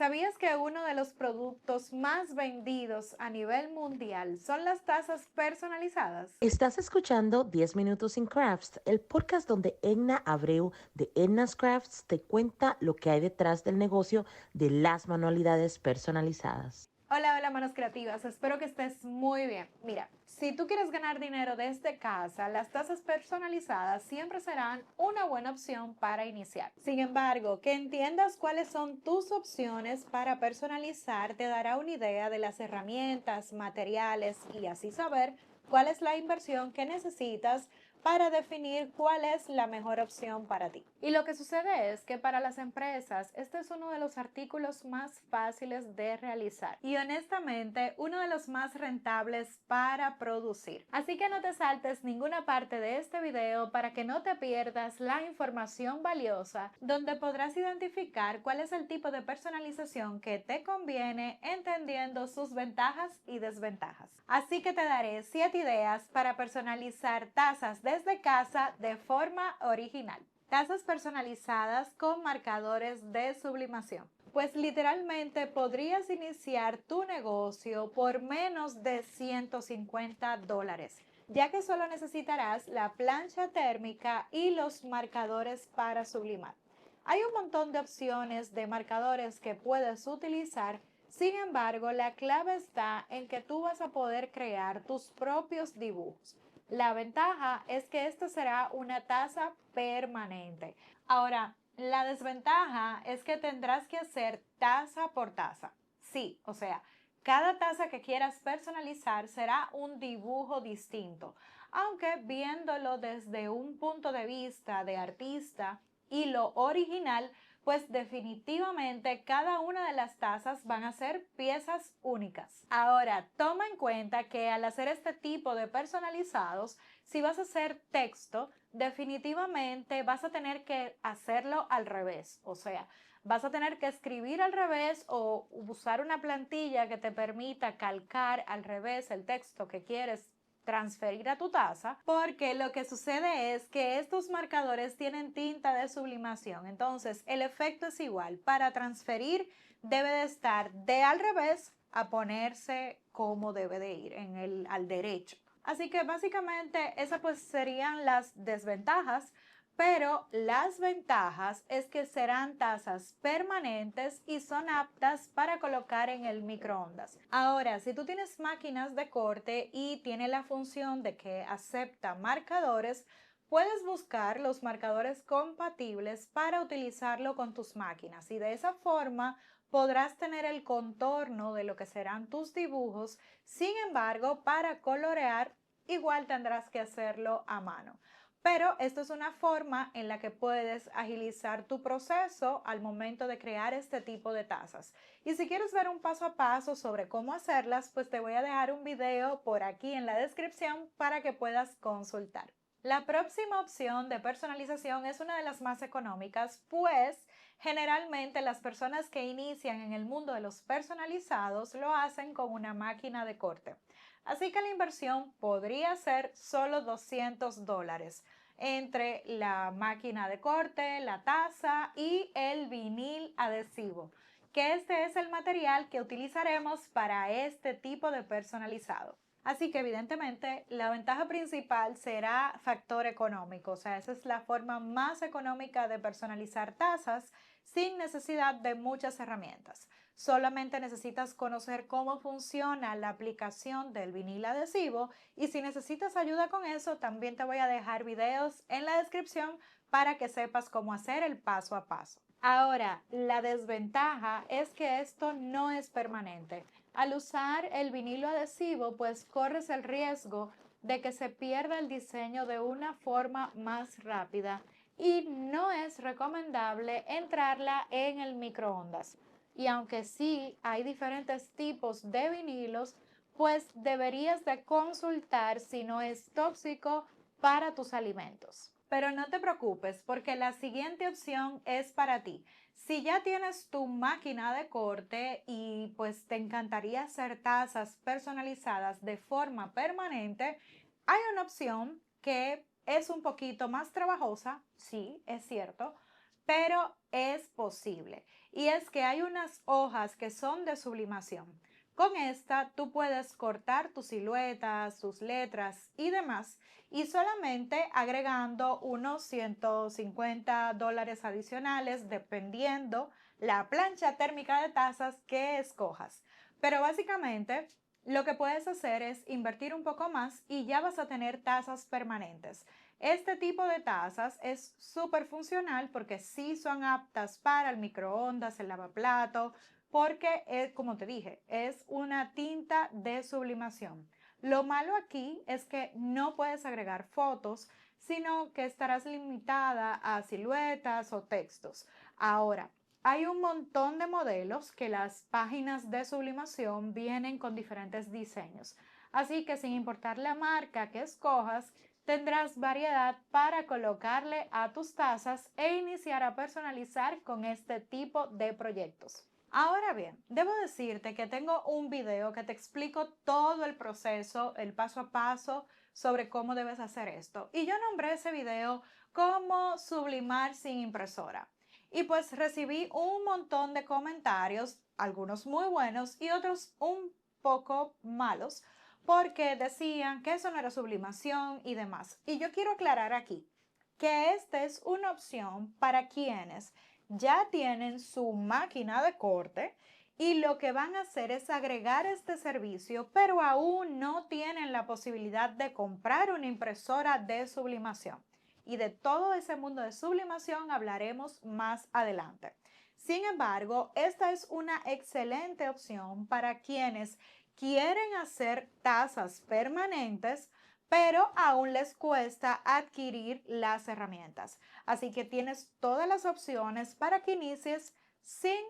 ¿Sabías que uno de los productos más vendidos a nivel mundial son las tazas personalizadas? Estás escuchando 10 Minutos sin Crafts, el podcast donde Edna Abreu de Edna's Crafts te cuenta lo que hay detrás del negocio de las manualidades personalizadas. Hola, hola manos creativas, espero que estés muy bien. Mira, si tú quieres ganar dinero desde casa, las tazas personalizadas siempre serán una buena opción para iniciar. Sin embargo, que entiendas cuáles son tus opciones para personalizar te dará una idea de las herramientas, materiales y así saber cuál es la inversión que necesitas para definir cuál es la mejor opción para ti. Y lo que sucede es que para las empresas este es uno de los artículos más fáciles de realizar y honestamente uno de los más rentables para producir. Así que no te saltes ninguna parte de este video para que no te pierdas la información valiosa donde podrás identificar cuál es el tipo de personalización que te conviene entendiendo sus ventajas y desventajas. Así que te daré 7 ideas para personalizar tazas desde casa de forma original. Tazas personalizadas con marcadores de sublimación. Pues literalmente podrías iniciar tu negocio por menos de $150, ya que solo necesitarás la plancha térmica y los marcadores para sublimar. Hay un montón de opciones de marcadores que puedes utilizar. Sin embargo, la clave está en que tú vas a poder crear tus propios dibujos. La ventaja es que esta será una taza permanente. Ahora, la desventaja es que tendrás que hacer taza por taza. Sí, o sea, cada taza que quieras personalizar será un dibujo distinto, aunque viéndolo desde un punto de vista de artista y lo original, pues definitivamente cada una de las tazas van a ser piezas únicas. Ahora, toma en cuenta que al hacer este tipo de personalizados, si vas a hacer texto, definitivamente vas a tener que hacerlo al revés. O sea, vas a tener que escribir al revés o usar una plantilla que te permita calcar al revés el texto que quieres transferir a tu taza, porque lo que sucede es que estos marcadores tienen tinta de sublimación, entonces el efecto es igual. Para transferir debe de estar de al revés a ponerse como debe de ir al derecho. Así que básicamente esas pues serían las desventajas, pero las ventajas es que serán tazas permanentes y son aptas para colocar en el microondas. Ahora, si tú tienes máquinas de corte y tiene la función de que acepta marcadores, puedes buscar los marcadores compatibles para utilizarlo con tus máquinas y de esa forma podrás tener el contorno de lo que serán tus dibujos. Sin embargo, para colorear igual tendrás que hacerlo a mano. Pero esto es una forma en la que puedes agilizar tu proceso al momento de crear este tipo de tazas. Y si quieres ver un paso a paso sobre cómo hacerlas, pues te voy a dejar un video por aquí en la descripción para que puedas consultar. La próxima opción de personalización es una de las más económicas, pues generalmente las personas que inician en el mundo de los personalizados lo hacen con una máquina de corte. Así que la inversión podría ser solo $200 entre la máquina de corte, la taza y el vinil adhesivo, que este es el material que utilizaremos para este tipo de personalizado. Así que evidentemente la ventaja principal será factor económico, o sea, esa es la forma más económica de personalizar tazas sin necesidad de muchas herramientas. Solamente necesitas conocer cómo funciona la aplicación del vinil adhesivo y si necesitas ayuda con eso, también te voy a dejar videos en la descripción para que sepas cómo hacer el paso a paso. Ahora, la desventaja es que esto no es permanente. Al usar el vinilo adhesivo, pues corres el riesgo de que se pierda el diseño de una forma más rápida y no es recomendable entrarla en el microondas. Y aunque sí hay diferentes tipos de vinilos, pues deberías de consultar si no es tóxico para tus alimentos. Pero no te preocupes porque la siguiente opción es para ti. Si ya tienes tu máquina de corte y pues te encantaría hacer tazas personalizadas de forma permanente, hay una opción que es un poquito más trabajosa, sí, es cierto, pero es posible. y es que hay unas hojas que son de sublimación. Con esta tú puedes cortar tus siluetas, tus letras y demás y solamente agregando unos $150 adicionales dependiendo la plancha térmica de tazas que escojas. Pero básicamente lo que puedes hacer es invertir un poco más y ya vas a tener tazas permanentes. Este tipo de tazas es súper funcional porque sí son aptas para el microondas, el lavaplato, porque, como te dije, es una tinta de sublimación. Lo malo aquí es que no puedes agregar fotos, sino que estarás limitada a siluetas o textos. Ahora, hay un montón de modelos que las páginas de sublimación vienen con diferentes diseños. Así que sin importar la marca que escojas, tendrás variedad para colocarle a tus tazas e iniciar a personalizar con este tipo de proyectos. Ahora bien, debo decirte que tengo un video que te explico todo el proceso, el paso a paso sobre cómo debes hacer esto. Y yo nombré ese video como sublimar sin impresora. Y pues recibí un montón de comentarios, algunos muy buenos y otros un poco malos, porque decían que eso no era sublimación y demás. Y yo quiero aclarar aquí que esta es una opción para quienes ya tienen su máquina de corte y lo que van a hacer es agregar este servicio, pero aún no tienen la posibilidad de comprar una impresora de sublimación. Y de todo ese mundo de sublimación hablaremos más adelante. Sin embargo, esta es una excelente opción para quienes quieren hacer tazas permanentes, pero aún les cuesta adquirir las herramientas. Así que tienes todas las opciones para que inicies sin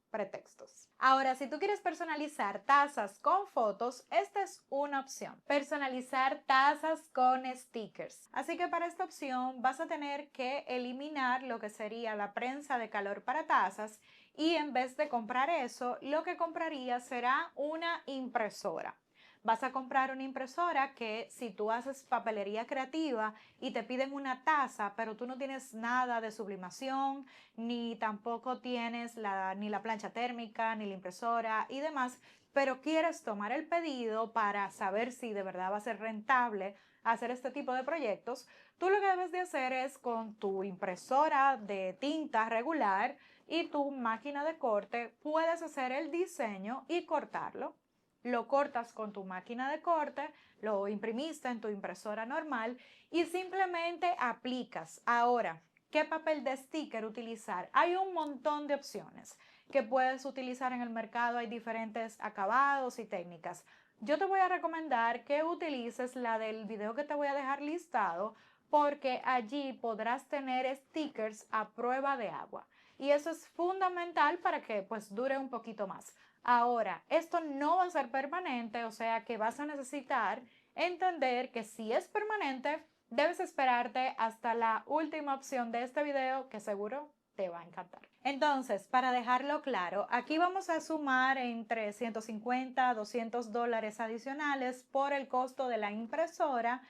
pretextos. Ahora, si tú quieres personalizar tazas con fotos, esta es una opción. Personalizar tazas con stickers. Así que para esta opción vas a tener que eliminar lo que sería la prensa de calor para tazas y en vez de comprar eso, lo que comprarías será una impresora. Vas a comprar una impresora que si tú haces papelería creativa y te piden una taza, pero tú no tienes nada de sublimación, ni tampoco tienes ni la plancha térmica, ni la impresora y demás, pero quieres tomar el pedido para saber si de verdad va a ser rentable hacer este tipo de proyectos, tú lo que debes de hacer es con tu impresora de tinta regular y tu máquina de corte, puedes hacer el diseño y cortarlo. Lo cortas con tu máquina de corte, lo imprimiste en tu impresora normal y simplemente aplicas. Ahora, ¿qué papel de sticker utilizar? Hay un montón de opciones que puedes utilizar en el mercado, hay diferentes acabados y técnicas. Yo te voy a recomendar que utilices la del video que te voy a dejar listado porque allí podrás tener stickers a prueba de agua y eso es fundamental para que pues dure un poquito más. Ahora, esto no va a ser permanente, o sea que vas a necesitar entender que si es permanente, debes esperarte hasta la última opción de este video que seguro te va a encantar. Entonces, para dejarlo claro, aquí vamos a sumar entre 150 a $200 adicionales por el costo de la impresora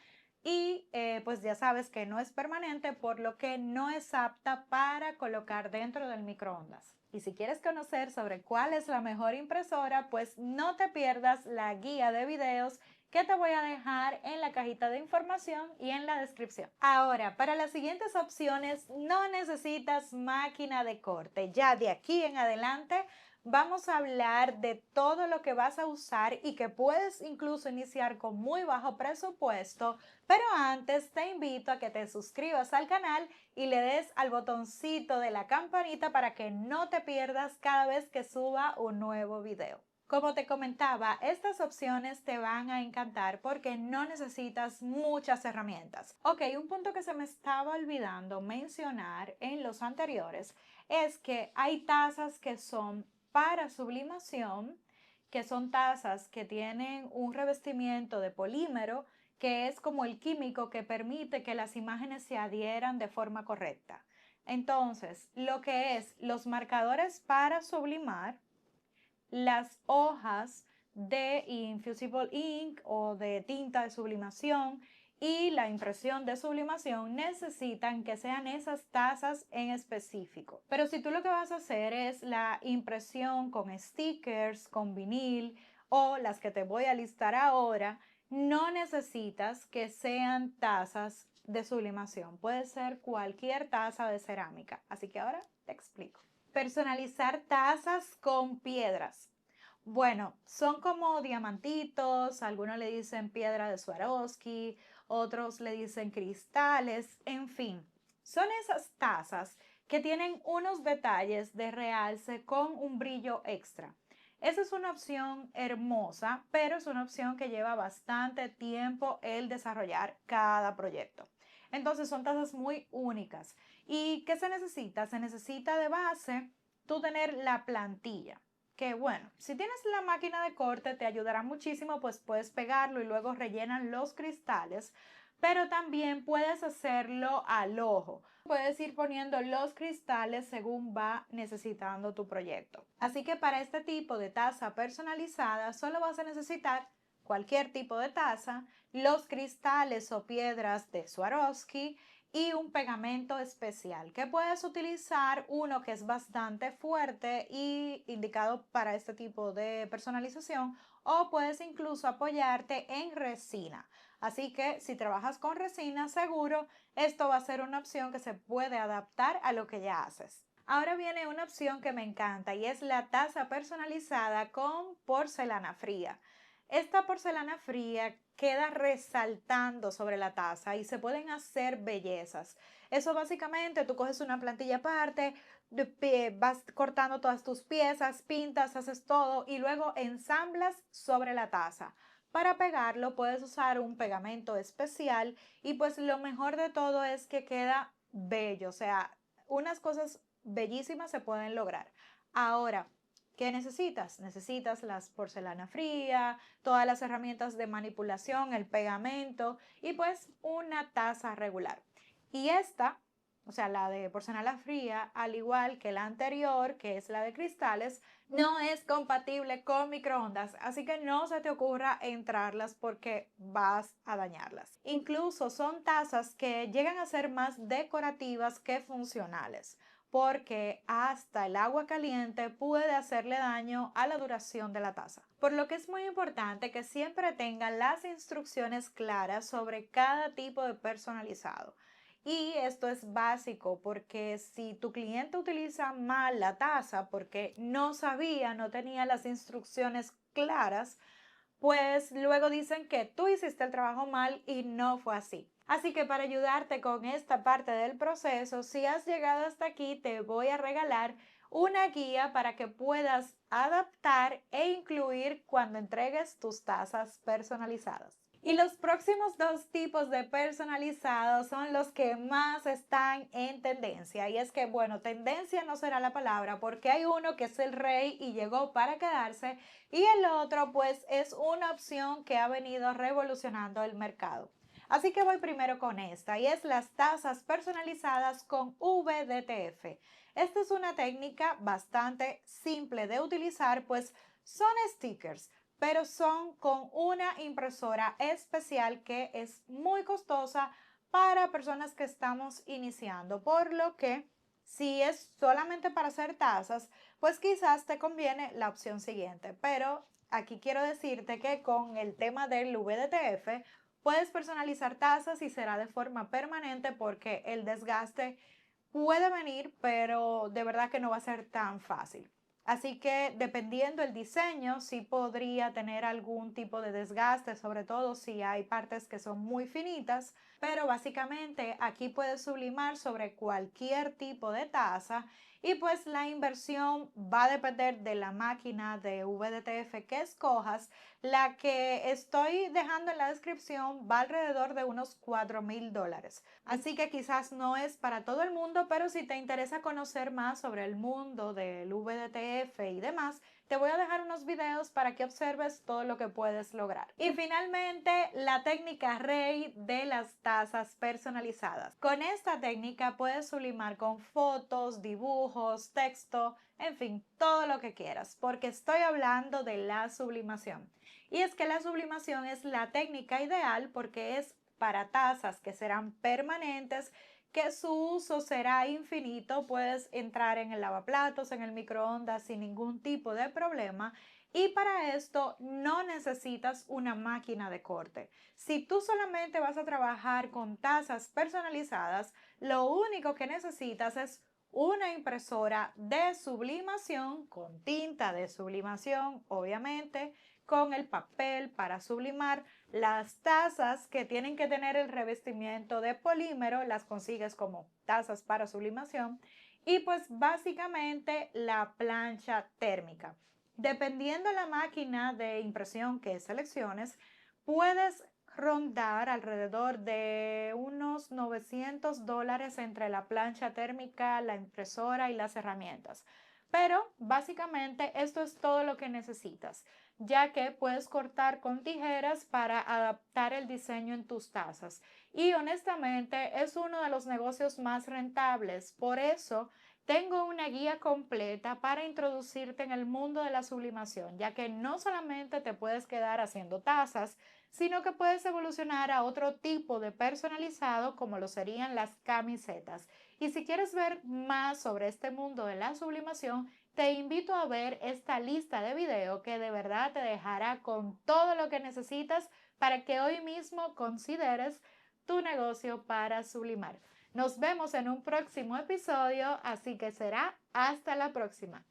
y pues ya sabes que no es permanente, por lo que no es apta para colocar dentro del microondas. Y si quieres conocer sobre cuál es la mejor impresora, pues no te pierdas la guía de videos que te voy a dejar en la cajita de información y en la descripción. Ahora, para las siguientes opciones no necesitas máquina de corte. Ya de aquí en adelante vamos a hablar de todo lo que vas a usar y que puedes incluso iniciar con muy bajo presupuesto, pero antes te invito a que te suscribas al canal y le des al botoncito de la campanita para que no te pierdas cada vez que suba un nuevo video. Como te comentaba, estas opciones te van a encantar porque no necesitas muchas herramientas. Ok, un punto que se me estaba olvidando mencionar en los anteriores es que hay tazas que son para sublimación, que son tazas que tienen un revestimiento de polímero, que es como el químico que permite que las imágenes se adhieran de forma correcta. Entonces, lo que es los marcadores para sublimar, las hojas de Infusible Ink o de tinta de sublimación y la impresión de sublimación necesitan que sean esas tazas en específico. Pero si tú lo que vas a hacer es la impresión con stickers, con vinil o las que te voy a listar ahora, no necesitas que sean tazas de sublimación. Puede ser cualquier taza de cerámica. Así que ahora te explico. Personalizar tazas con piedras. Bueno, son como diamantitos, algunos le dicen piedra de Swarovski, otros le dicen cristales, en fin. Son esas tazas que tienen unos detalles de realce con un brillo extra. Esa es una opción hermosa, pero es una opción que lleva bastante tiempo el desarrollar cada proyecto. Entonces son tazas muy únicas. ¿Y qué se necesita? Se necesita de base tú tener la plantilla. Que bueno, si tienes la máquina de corte te ayudará muchísimo, pues puedes pegarlo y luego rellenan los cristales, pero también puedes hacerlo al ojo. Puedes ir poniendo los cristales según va necesitando tu proyecto. Así que para este tipo de taza personalizada solo vas a necesitar cualquier tipo de taza, los cristales o piedras de Swarovski y un pegamento especial que puedes utilizar uno que es bastante fuerte y indicado para este tipo de personalización, o puedes incluso apoyarte en resina. Así que si trabajas con resina, seguro esto va a ser una opción que se puede adaptar a lo que ya haces. Ahora viene una opción que me encanta y es la taza personalizada con porcelana fría. Esta porcelana fría queda resaltando sobre la taza y se pueden hacer bellezas. Eso básicamente, tú coges una plantilla aparte, vas cortando todas tus piezas, pintas, haces todo y luego ensamblas sobre la taza. Para pegarlo puedes usar un pegamento especial y pues lo mejor de todo es que queda bello, o sea, unas cosas bellísimas se pueden lograr. Ahora, ¿qué necesitas? Necesitas las porcelana fría, todas las herramientas de manipulación, el pegamento y pues una taza regular. Y esta, o sea, la de porcelana fría, al igual que la anterior, que es la de cristales, no es compatible con microondas, así que no se te ocurra entrarlas porque vas a dañarlas. Incluso son tazas que llegan a ser más decorativas que funcionales, porque hasta el agua caliente puede hacerle daño a la duración de la taza. Por lo que es muy importante que siempre tengan las instrucciones claras sobre cada tipo de personalizado. Y esto es básico porque si tu cliente utiliza mal la taza porque no sabía, no tenía las instrucciones claras, pues luego dicen que tú hiciste el trabajo mal y no fue así. Así que para ayudarte con esta parte del proceso, si has llegado hasta aquí, te voy a regalar una guía para que puedas adaptar e incluir cuando entregues tus tazas personalizadas. Y los próximos dos tipos de personalizados son los que más están en tendencia. Y es que, bueno, tendencia no será la palabra porque hay uno que es el rey y llegó para quedarse y el otro pues es una opción que ha venido revolucionando el mercado. Así que voy primero con esta y es las tazas personalizadas con VDTF. Esta es una técnica bastante simple de utilizar, pues son stickers, pero son con una impresora especial que es muy costosa para personas que estamos iniciando, por lo que si es solamente para hacer tazas, pues quizás te conviene la opción siguiente, pero aquí quiero decirte que con el tema del VDTF puedes personalizar tazas y será de forma permanente porque el desgaste puede venir, pero de verdad que no va a ser tan fácil. Así que dependiendo el diseño, sí podría tener algún tipo de desgaste, sobre todo si hay partes que son muy finitas, pero básicamente aquí puedes sublimar sobre cualquier tipo de taza y pues la inversión va a depender de la máquina de VDTF que escojas. La que estoy dejando en la descripción va alrededor de unos $4,000. Así que quizás no es para todo el mundo, pero si te interesa conocer más sobre el mundo del VDTF y demás, te voy a dejar unos videos para que observes todo lo que puedes lograr. Y finalmente, la técnica rey de las tazas personalizadas. Con esta técnica puedes sublimar con fotos, dibujos, texto, en fin, todo lo que quieras, porque estoy hablando de la sublimación. Y es que la sublimación es la técnica ideal porque es para tazas que serán permanentes, que su uso será infinito. Puedes entrar en el lavaplatos, en el microondas sin ningún tipo de problema. Y para esto no necesitas una máquina de corte. Si tú solamente vas a trabajar con tazas personalizadas, lo único que necesitas es una impresora de sublimación con tinta de sublimación, obviamente, con el papel para sublimar. Las tazas que tienen que tener el revestimiento de polímero las consigues como tazas para sublimación y pues básicamente la plancha térmica. Dependiendo la máquina de impresión que selecciones, puedes rondar alrededor de unos $900 entre la plancha térmica, la impresora y las herramientas. Pero básicamente esto es todo lo que necesitas, ya que puedes cortar con tijeras para adaptar el diseño en tus tazas. Y honestamente es uno de los negocios más rentables. Por eso tengo una guía completa para introducirte en el mundo de la sublimación, ya que no solamente te puedes quedar haciendo tazas, sino que puedes evolucionar a otro tipo de personalizado como lo serían las camisetas. Y si quieres ver más sobre este mundo de la sublimación, te invito a ver esta lista de video que de verdad te dejará con todo lo que necesitas para que hoy mismo consideres tu negocio para sublimar. Nos vemos en un próximo episodio, así que será hasta la próxima.